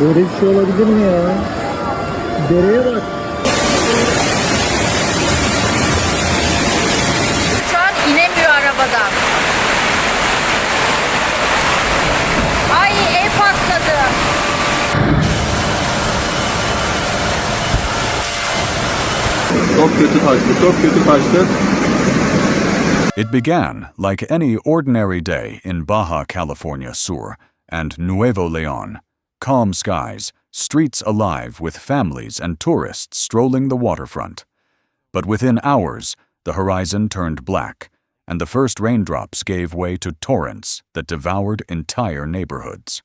Böyle bir şey olabilir mi ya? Dereye bak. Şu an inemiyor arabadan. Ay ev patladı. Çok kötü taştı, çok kötü taştı. It began like any ordinary day in Baja California Sur and Nuevo León. Calm skies, streets alive with families and tourists strolling the waterfront. But within hours, the horizon turned black, and the first raindrops gave way to torrents that devoured entire neighborhoods.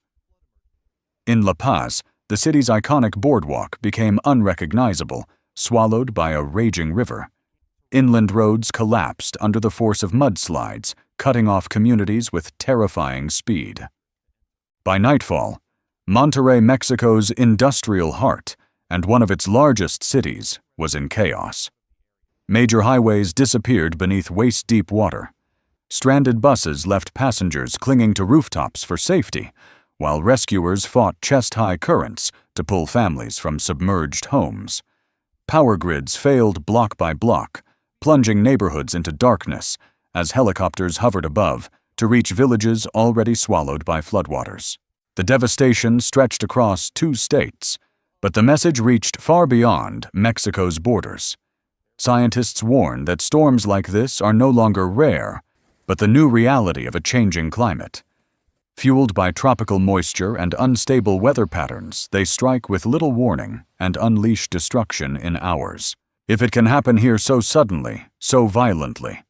In La Paz, the city's iconic boardwalk became unrecognizable, swallowed by a raging river. Inland roads collapsed under the force of mudslides, cutting off communities with terrifying speed. By nightfall, Monterrey, Mexico's industrial heart and one of its largest cities, was in chaos. Major highways disappeared beneath waist-deep water. Stranded buses left passengers clinging to rooftops for safety, while rescuers fought chest-high currents to pull families from submerged homes. Power grids failed block by block, plunging neighborhoods into darkness as helicopters hovered above to reach villages already swallowed by floodwaters. The devastation stretched across 2 states, but the message reached far beyond Mexico's borders. Scientists warn that storms like this are no longer rare, but the new reality of a changing climate. Fueled by tropical moisture and unstable weather patterns, they strike with little warning and unleash destruction in hours. If it can happen here so suddenly, so violently,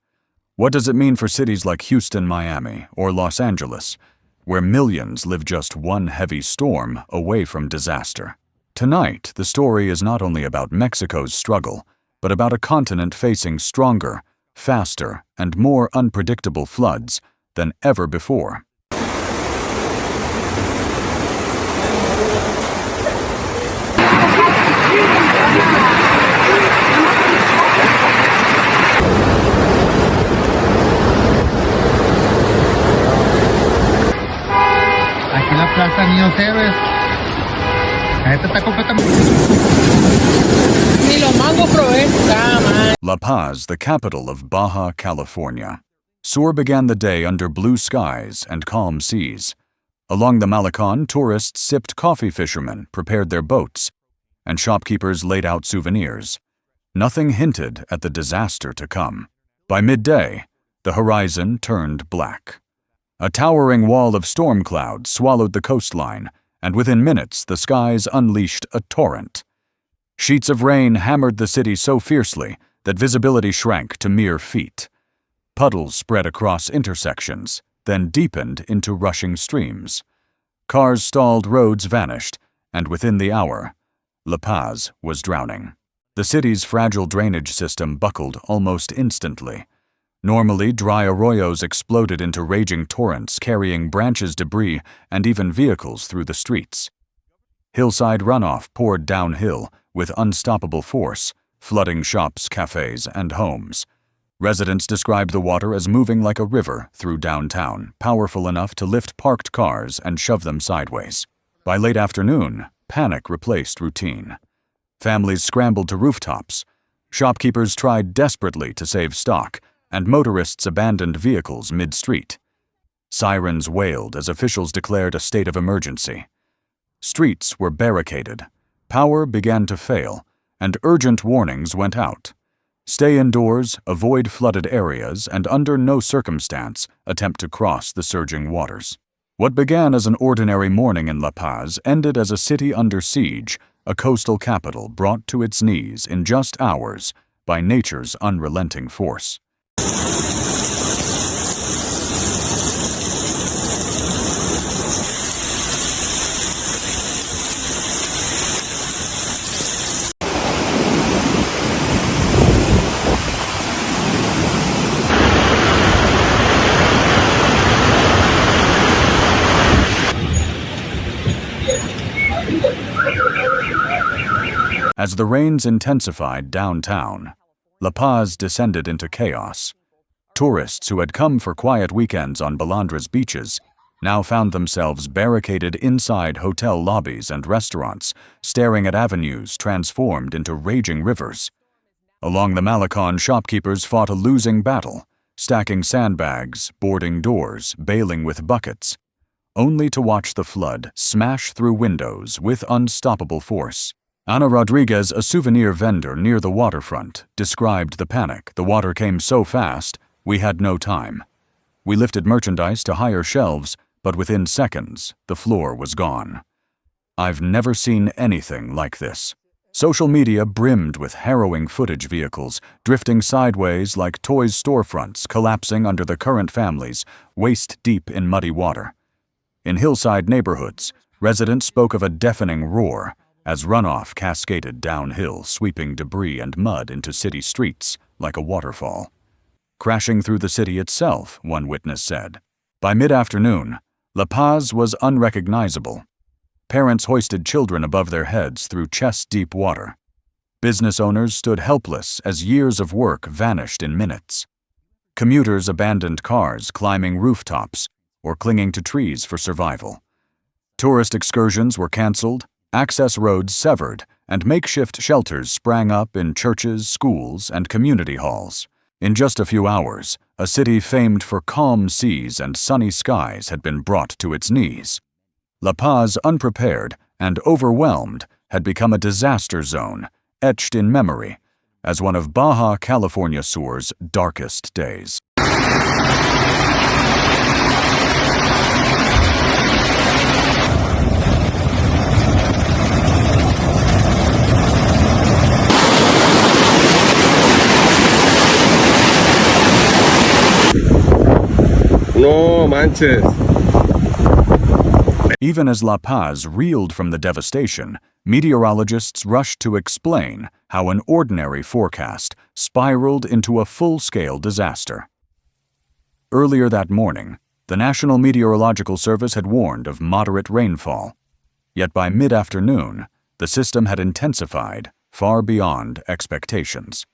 what does it mean for cities like Houston, Miami, or Los Angeles, where millions live just one heavy storm away from disaster? Tonight, the story is not only about Mexico's struggle, but about a continent facing stronger, faster, and more unpredictable floods than ever before. Aquí la plaza Niños Héroes. Esta está completamente. Ni los mangos probé. La Paz, the capital of Baja California. Sur began the day under blue skies and calm seas. Along the Malecon, tourists sipped coffee, fishermen prepared their boats, and shopkeepers laid out souvenirs. Nothing hinted at the disaster to come. By midday, the horizon turned black. A towering wall of storm clouds swallowed the coastline, and within minutes the skies unleashed a torrent. Sheets of rain hammered the city so fiercely that visibility shrank to mere feet. Puddles spread across intersections, then deepened into rushing streams. Cars stalled, roads vanished, and within the hour, La Paz was drowning. The city's fragile drainage system buckled almost instantly. Normally, dry arroyos exploded into raging torrents, carrying branches, debris, and even vehicles through the streets. Hillside runoff poured downhill with unstoppable force, flooding shops, cafes, and homes. Residents described the water as moving like a river through downtown, powerful enough to lift parked cars and shove them sideways. By late afternoon, panic replaced routine. Families scrambled to rooftops. Shopkeepers tried desperately to save stock, and motorists abandoned vehicles mid-street. Sirens wailed as officials declared a state of emergency. Streets were barricaded. Power began to fail, and urgent warnings went out. Stay indoors, avoid flooded areas, and under no circumstance attempt to cross the surging waters. What began as an ordinary morning in La Paz ended as a city under siege, a coastal capital brought to its knees in just hours by nature's unrelenting force. As the rains intensified downtown, La Paz descended into chaos. Tourists who had come for quiet weekends on Balandra's beaches now found themselves barricaded inside hotel lobbies and restaurants, staring at avenues transformed into raging rivers. Along the Malecon, shopkeepers fought a losing battle, stacking sandbags, boarding doors, bailing with buckets, only to watch the flood smash through windows with unstoppable force. Ana Rodriguez, a souvenir vendor near the waterfront, described the panic. "The water came so fast, we had no time. We lifted merchandise to higher shelves, but within seconds, the floor was gone. I've never seen anything like this." Social media brimmed with harrowing footage, vehicles drifting sideways like toys storefronts collapsing under the current families, waist-deep in muddy water. In hillside neighborhoods, residents spoke of a deafening roar as runoff cascaded downhill, sweeping debris and mud into city streets like a waterfall. Crashing through the city itself, one witness said. By mid-afternoon, La Paz was unrecognizable. Parents hoisted children above their heads through chest-deep water. Business owners stood helpless as years of work vanished in minutes. Commuters abandoned cars, climbing rooftops or clinging to trees for survival. Tourist excursions were canceled, access roads severed, and makeshift shelters sprang up in churches, schools, and community halls. In just a few hours, a city famed for calm seas and sunny skies had been brought to its knees. La Paz, unprepared and overwhelmed, had become a disaster zone, etched in memory as one of Baja California Sur's darkest days. No manches. Even as La Paz reeled from the devastation, meteorologists rushed to explain how an ordinary forecast spiraled into a full-scale disaster. Earlier that morning, the National Meteorological Service had warned of moderate rainfall. Yet by mid-afternoon, the system had intensified far beyond expectations.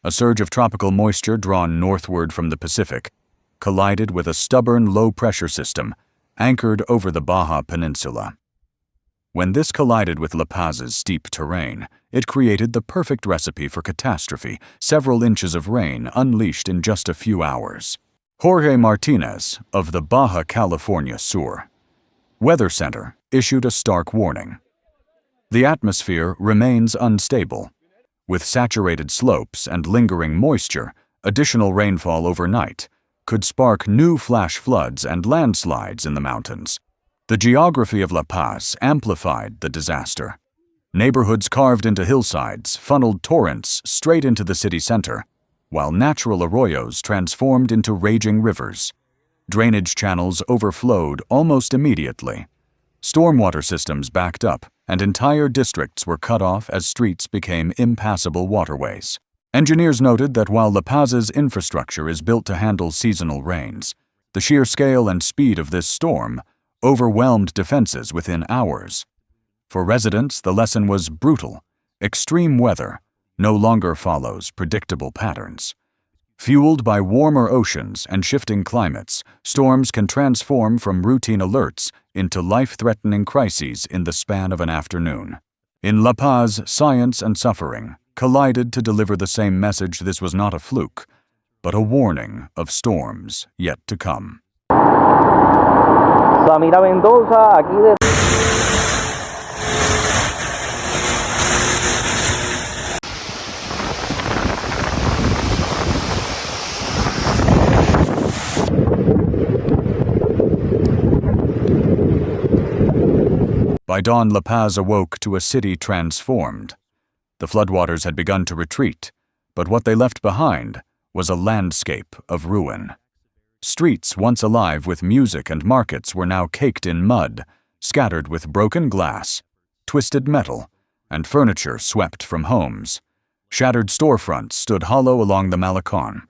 A surge of tropical moisture drawn northward from the Pacific collided with a stubborn low-pressure system anchored over the Baja Peninsula. When this collided with La Paz's steep terrain, it created the perfect recipe for catastrophe, several inches of rain unleashed in just a few hours. Jorge Martinez of the Baja California Sur Weather Center issued a stark warning. The atmosphere remains unstable. With saturated slopes and lingering moisture, additional rainfall overnight could spark new flash floods and landslides in the mountains. The geography of La Paz amplified the disaster. Neighborhoods carved into hillsides funneled torrents straight into the city center, while natural arroyos transformed into raging rivers. Drainage channels overflowed almost immediately. Stormwater systems backed up, and entire districts were cut off as streets became impassable waterways. Engineers noted that while La Paz's infrastructure is built to handle seasonal rains, the sheer scale and speed of this storm overwhelmed defenses within hours. For residents, the lesson was brutal. Extreme weather no longer follows predictable patterns. Fueled by warmer oceans and shifting climates, storms can transform from routine alerts into life-threatening crises in the span of an afternoon. In La Paz, science and suffering collided to deliver the same message. This was not a fluke, but a warning of storms yet to come. Samira Mendoza, aquí de... By dawn, La Paz awoke to a city transformed. The floodwaters had begun to retreat, but what they left behind was a landscape of ruin. Streets once alive with music and markets were now caked in mud, scattered with broken glass, twisted metal, and furniture swept from homes. Shattered storefronts stood hollow along the Malecon.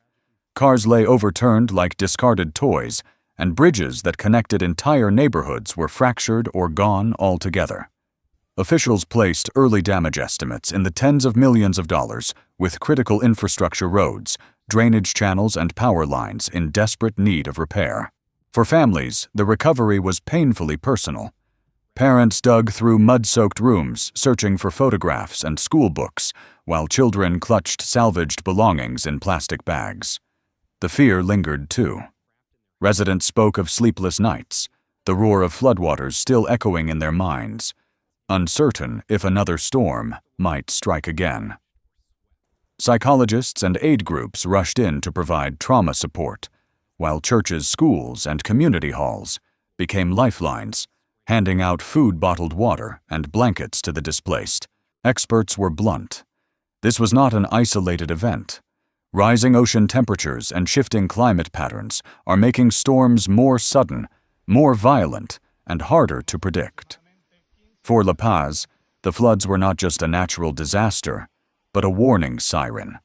Cars lay overturned like discarded toys, and bridges that connected entire neighborhoods were fractured or gone altogether. Officials placed early damage estimates in the tens of millions of dollars, with critical infrastructure roads, drainage channels, and power lines in desperate need of repair. For families, the recovery was painfully personal. Parents dug through mud-soaked rooms, searching for photographs and school books, while children clutched salvaged belongings in plastic bags. The fear lingered too. Residents spoke of sleepless nights, the roar of floodwaters still echoing in their minds, uncertain if another storm might strike again. Psychologists and aid groups rushed in to provide trauma support, while churches, schools, and community halls became lifelines, handing out food, bottled water, and blankets to the displaced. Experts were blunt. This was not an isolated event. Rising ocean temperatures and shifting climate patterns are making storms more sudden, more violent, and harder to predict. For La Paz, the floods were not just a natural disaster, but a warning siren.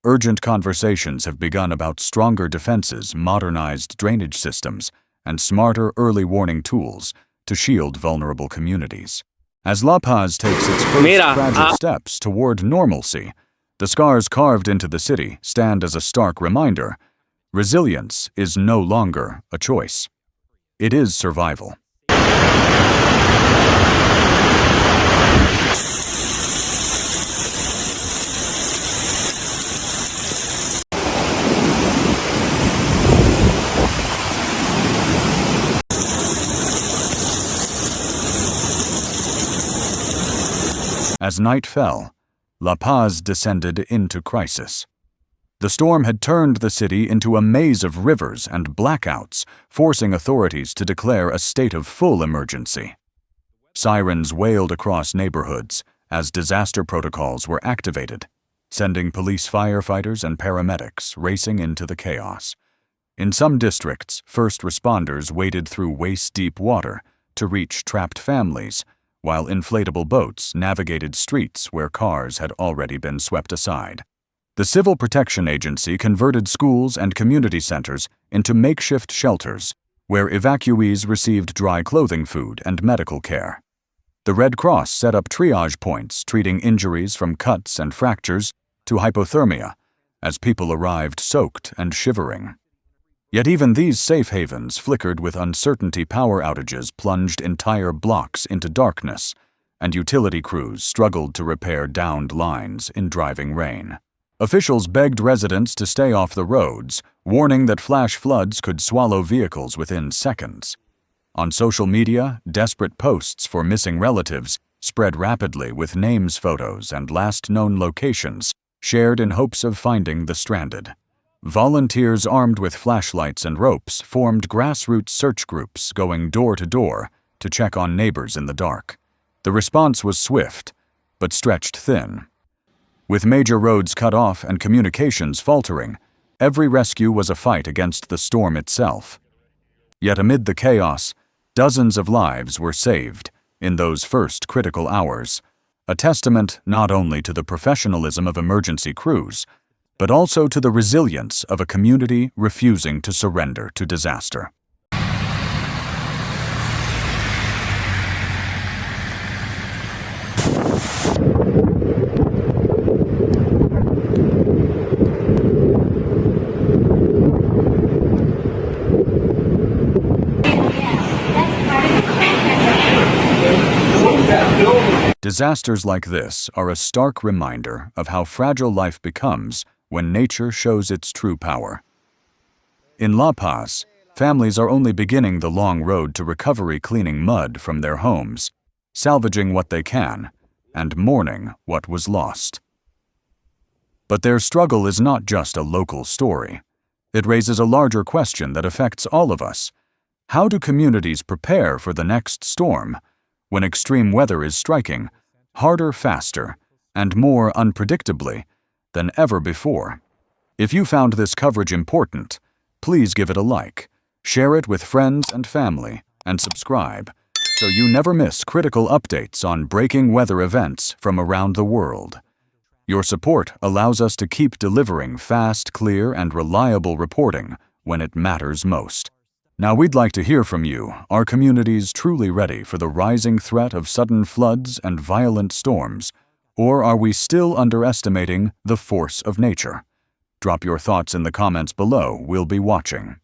Urgent conversations have begun about stronger defenses, modernized drainage systems, and smarter early warning tools to shield vulnerable communities. As La Paz takes its first fragile steps toward normalcy, the scars carved into the city stand as a stark reminder: resilience is no longer a choice. It is survival. As night fell, La Paz descended into crisis. The storm had turned the city into a maze of rivers and blackouts, forcing authorities to declare a state of full emergency. Sirens wailed across neighborhoods as disaster protocols were activated, sending police, firefighters, and paramedics racing into the chaos. In some districts, first responders waded through waist-deep water to reach trapped families, while inflatable boats navigated streets where cars had already been swept aside. The Civil Protection Agency converted schools and community centers into makeshift shelters, where evacuees received dry clothing, food, and medical care. The Red Cross set up triage points treating injuries from cuts and fractures to hypothermia, as people arrived soaked and shivering. Yet even these safe havens flickered with uncertainty. Power outages plunged entire blocks into darkness, and utility crews struggled to repair downed lines in driving rain. Officials begged residents to stay off the roads, warning that flash floods could swallow vehicles within seconds. On social media, desperate posts for missing relatives spread rapidly, with names, photos, and last known locations shared in hopes of finding the stranded. Volunteers armed with flashlights and ropes formed grassroots search groups, going door to door to check on neighbors in the dark. The response was swift, but stretched thin. With major roads cut off and communications faltering, every rescue was a fight against the storm itself. Yet amid the chaos, dozens of lives were saved in those first critical hours, a testament not only to the professionalism of emergency crews, but also to the resilience of a community refusing to surrender to disaster. Disasters like this are a stark reminder of how fragile life becomes when nature shows its true power. In La Paz, families are only beginning the long road to recovery, cleaning mud from their homes, salvaging what they can, and mourning what was lost. But their struggle is not just a local story. It raises a larger question that affects all of us. How do communities prepare for the next storm when extreme weather is striking harder, faster, and more unpredictably than ever before? If you found this coverage important, please give it a like, share it with friends and family, and subscribe so you never miss critical updates on breaking weather events from around the world. Your support allows us to keep delivering fast, clear, and reliable reporting when it matters most. Now we'd like to hear from you. Are communities truly ready for the rising threat of sudden floods and violent storms? Or are we still underestimating the force of nature? Drop your thoughts in the comments below. We'll be watching.